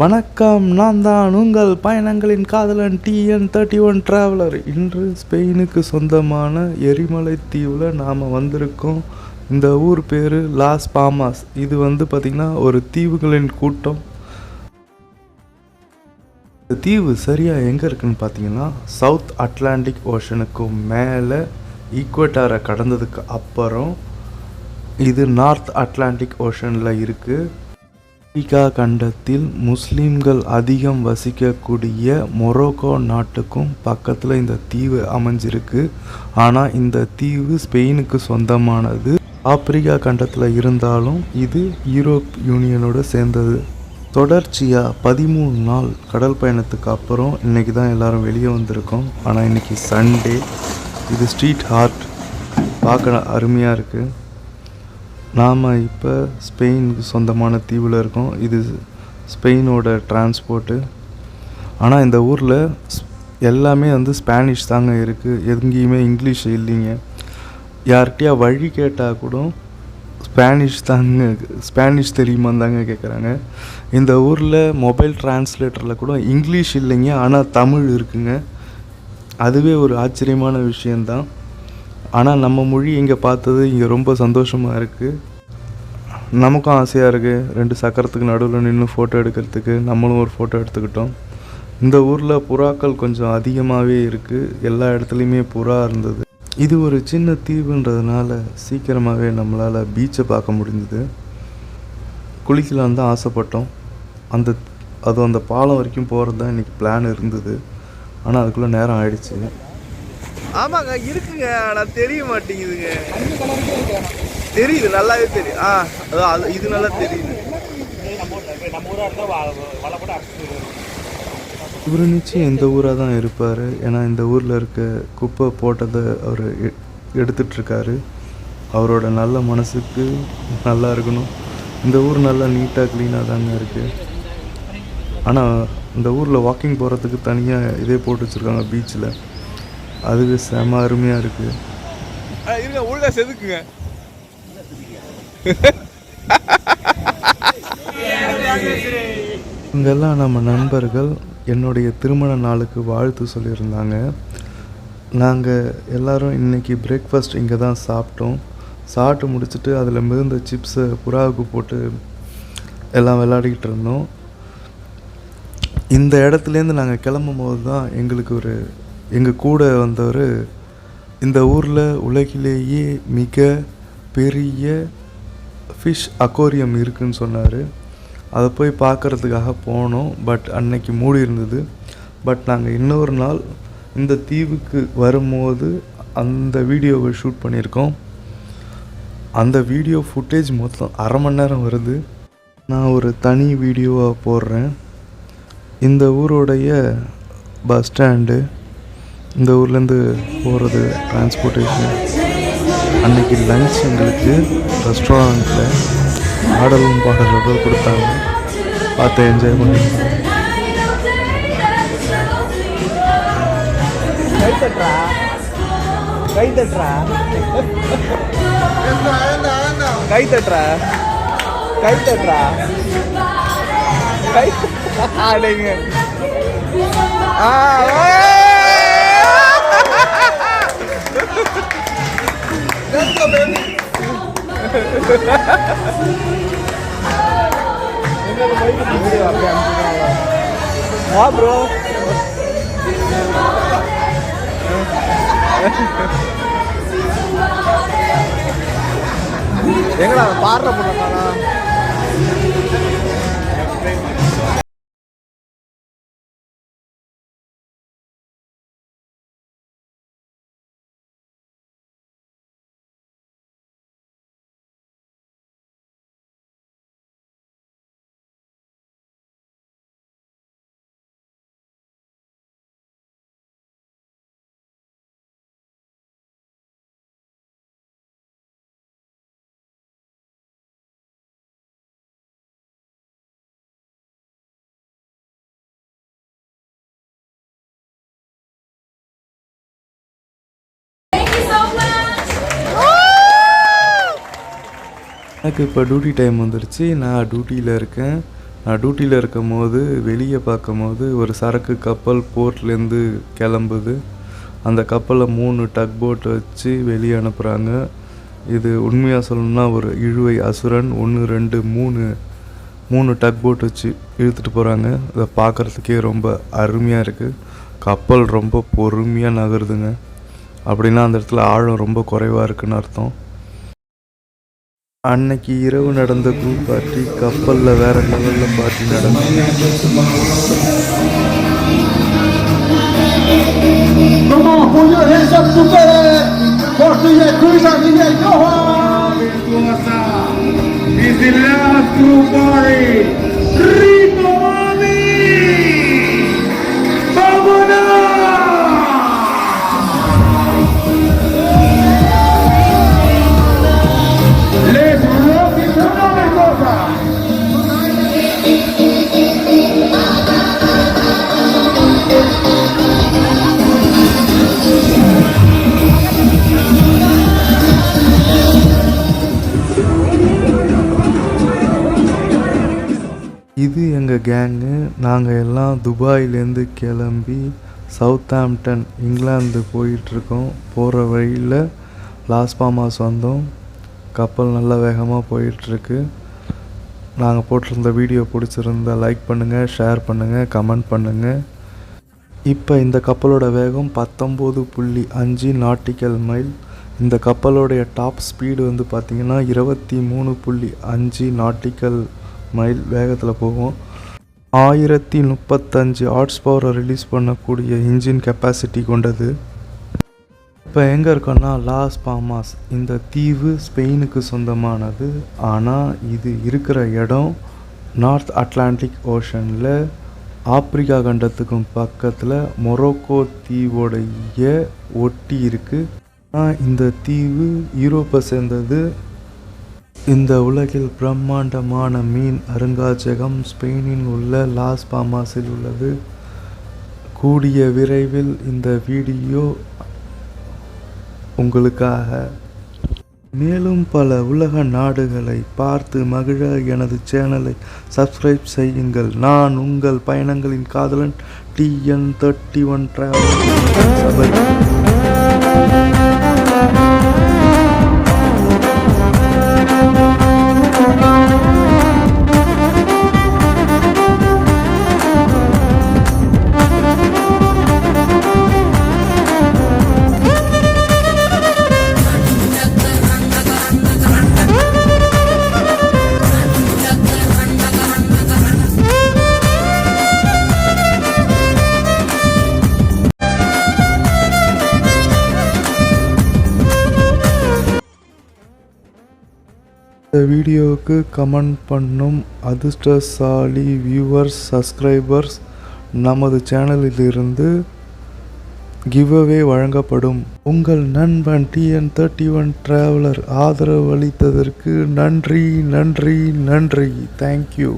வணக்கம், நான் தான் உங்கள் பயணங்களின் காதலன் TN31 டிராவலர். இன்று ஸ்பெயினுக்கு சொந்தமான எரிமலை தீவில் நாம் வந்திருக்கோம். இந்த ஊர் பேர் லாஸ் பாமாஸ். இது பார்த்திங்கன்னா ஒரு தீவுகளின் கூட்டம். இந்த தீவு சரியாக எங்கே இருக்குதுன்னு பார்த்தீங்கன்னா சவுத் அட்லாண்டிக் ஓஷனுக்கு மேலே ஈக்குவேட்டாரை கடந்ததுக்கு அப்புறம் இது நார்த் அட்லாண்டிக் ஓஷனில் இருக்குது. ஆப்பிரிக்கா கண்டத்தில் முஸ்லீம்கள் அதிகம் வசிக்கக்கூடிய மொரோக்கோ நாட்டுக்கும் பக்கத்தில் இந்த தீவு அமைஞ்சிருக்கு. ஆனால் இந்த தீவு ஸ்பெயினுக்கு சொந்தமானது. ஆப்பிரிக்கா கண்டத்தில் இருந்தாலும் இது யூரோப் யூனியனோடு சேர்ந்தது. தொடர்ச்சியாக 13 நாள் கடல் பயணத்துக்கு அப்புறம் இன்றைக்கி தான் எல்லோரும் வெளியே வந்திருக்கோம். ஆனால் இன்றைக்கி சண்டே. இது ஸ்ட்ரீட் ஹார்ட் பார்க்க அருமையாக இருக்குது. நாம் இப்போ ஸ்பெயினுக்கு சொந்தமான தீவில் இருக்கோம். இது ஸ்பெயினோட டிரான்ஸ்போர்ட்டு. ஆனால் இந்த ஊரில் எல்லாமே ஸ்பானிஷ் தாங்க இருக்குது. எங்கேயுமே இங்கிலீஷ் இல்லைங்க. யார்கிட்டயா வழி கேட்டால் கூட ஸ்பானிஷ் தெரியுமான்னு தாங்க கேட்குறாங்க. இந்த ஊரில் மொபைல் டிரான்ஸ்லேட்டரில் கூட இங்கிலீஷ் இல்லைங்க, ஆனால் தமிழ் இருக்குங்க. அதுவே ஒரு ஆச்சரியமான விஷயந்தான். ஆனால் நம்ம மொழி இங்கே பார்த்தது இங்கே ரொம்ப சந்தோஷமாக இருக்குது. நமக்கும் ஆசையாக இருக்குது 2 சக்கரத்துக்கு நடுவில் நின்று ஃபோட்டோ எடுக்கிறதுக்கு. நம்மளும் ஒரு ஃபோட்டோ எடுத்துக்கிட்டோம். இந்த ஊரில் புறாக்கள் கொஞ்சம் அதிகமாகவே இருக்குது. எல்லா இடத்துலையுமே புறா இருந்தது. இது ஒரு சின்ன தீவுன்றதுனால சீக்கிரமாகவே நம்மளால் பீச்சை பார்க்க முடிஞ்சுது. குளிக்கலான்னு தான் ஆசைப்பட்டோம். அந்த பாலம் வரைக்கும் போகிறது தான் இன்றைக்கி பிளான் இருந்தது. ஆனால் அதுக்குள்ளே நேரம் ஆயிடுச்சு. ஆமாங்க இருக்குங்க, ஆனால் தெரிய மாட்டேங்குதுங்க. தெரியுது, நல்லாவே தெரியும். அதான் இது நல்லா தெரியுது. இவர் நிச்சயம் இந்த ஊராக தான் இருப்பார். ஏன்னா இந்த ஊரில் இருக்க குப்பை போட்டதை அவர் எடுத்துட்ருக்காரு. அவரோட நல்ல மனசுக்கு நல்லா இருக்கணும். இந்த ஊர் நல்லா நீட்டாக க்ளீனாக தாங்க இருக்குது. ஆனால் இந்த ஊரில் வாக்கிங் போகிறதுக்கு தனியாக இதே போட்டு வச்சுருக்காங்க பீச்சில். அதுவே செம அருமையாக இருக்குது. ஒழுங்கா செதுக்குங்க. இங்கெல்லாம் நம்ம நண்பர்கள் என்னுடைய திருமண நாளுக்கு வாழ்த்து சொல்லியிருந்தாங்க. நாங்கள் எல்லோரும் இன்றைக்கி பிரேக்ஃபாஸ்ட் இங்கே தான் சாப்பிட்டோம். சாப்பிட்டு முடிச்சுட்டு அதில் மிகுந்த சிப்ஸை புறாவுக்கு போட்டு எல்லாம் விளையாடிக்கிட்டு இருந்தோம். இந்த இடத்துலேருந்து நாங்கள் கிளம்பும் போது தான் எங்கள் கூட வந்தவர் இந்த ஊரில் உலகிலேயே மிக பெரிய ஃபிஷ் அக்வாரியம் இருக்குதுன்னு சொன்னார். அதை போய் பார்க்குறதுக்காக போனோம். பட் அன்னைக்கு மூடி இருந்தது. பட் நாங்கள் இன்னொரு நாள் இந்த தீவுக்கு வரும்போது அந்த வீடியோவை ஷூட் பண்ணியிருக்கோம். அந்த வீடியோ ஃபுட்டேஜ் மொத்தம் அரை மணி நேரம் வருது. நான் ஒரு தனி வீடியோவாக போடுறேன். இந்த ஊருடைய பஸ் ஸ்டாண்டு, இந்த ஊர்லேருந்து போகிறது டிரான்ஸ்போர்ட்டேஷன். அன்றைக்கி லன்ச் எங்களுக்கு ரெஸ்டாரண்ட்டில் ஆடலும் பாடலும் கொடுத்தாங்க. பார்த்து என்ஜாய் பண்ணி வா ப்ரோ. எங்கடா பாடுற போனானா? எனக்கு இப்போ டியூட்டி டைம் வந்துருச்சு. நான் டியூட்டியில் இருக்கேன். நான் டியூட்டியில் இருக்கும் போது வெளியே பார்க்கும்போது ஒரு சரக்கு கப்பல் போர்ட்லேருந்து கிளம்புது. அந்த கப்பலில் 3 டக் போட் வச்சு வெளியே அனுப்புகிறாங்க. இது உண்மையாக சொல்லணும்னா ஒரு இழுவை அசுரன் 1 2 3 டக் போட் வச்சு இழுத்துட்டு போகிறாங்க. இதை பார்க்குறதுக்கே ரொம்ப அருமையாக இருக்குது. கப்பல் ரொம்ப பொறுமையாக நகருதுங்க. அப்படின்னா அந்த இடத்துல ஆழம் ரொம்ப குறைவாக இருக்குன்னு அர்த்தம். அன்னைக்கு இரவு நடந்த குரூப் பார்ட்டி கப்பலில் வேற லெவலில் பார்ட்டி நடந்தது. இது எங்கள் கேங்கு. நாங்கள் எல்லாம் துபாயிலேருந்து கிளம்பி சவுத்தாம்ப்டன் இங்கிலாந்து போயிட்டுருக்கோம். போகிற வழியில் லாஸ் பாமாஸ் வந்தோம். கப்பல் நல்லா வேகமாக போயிட்டுருக்கு. நாங்கள் போட்டிருந்த வீடியோ பிடிச்சிருந்தா லைக் பண்ணுங்கள், ஷேர் பண்ணுங்கள், கமெண்ட் பண்ணுங்கள். இப்போ இந்த கப்பலோட வேகம் 19.5 நாட்டிக்கல் மைல். இந்த கப்பலோடைய டாப் ஸ்பீடு வந்து பார்த்திங்கன்னா 23.5 நாட்டிக்கல் மைல் வேகத்தில் போகும். 1035 ஹார்ஸ் பவரை ரிலீஸ் பண்ணக்கூடிய இன்ஜின் கெப்பாசிட்டி கொண்டது. இப்போ எங்கே இருக்கோன்னா லாஸ் பாமாஸ். இந்த தீவு ஸ்பெயினுக்கு சொந்தமானது. ஆனால் இது இருக்கிற இடம் நார்த் அட்லாண்டிக் ஓஷனில் ஆப்பிரிக்கா கண்டத்துக்கும் பக்கத்தில் மொரோக்கோ தீவோடைய ஒட்டி இருக்குது. ஆனால் இந்த தீவு யூரோப்பை சேர்ந்தது. இந்த உலகில் பிரம்மாண்டமான மீன் அருங்காட்சியகம் ஸ்பெயினில் உள்ள லாஸ் பாமாஸில் உள்ளது. கூடிய விரைவில் இந்த வீடியோ உங்களுக்காக. மேலும் பல உலக நாடுகளை பார்த்து மகிழ எனது சேனலை சப்ஸ்கிரைப் செய்யுங்கள். நான் உங்கள் பயணங்களின் காதலன் TN31 டிராவல். இந்த வீடியோவுக்கு கமெண்ட் பண்ணும் அதிர்ஷ்டசாலி வியூவர்ஸ், சப்ஸ்கிரைபர்ஸ் நமது சேனலிலிருந்து கிவ்அவே வழங்கப்படும். உங்கள் நண்பன் TN31 டிராவலர் ஆதரவு அளித்ததற்கு நன்றி. தேங்க்யூ.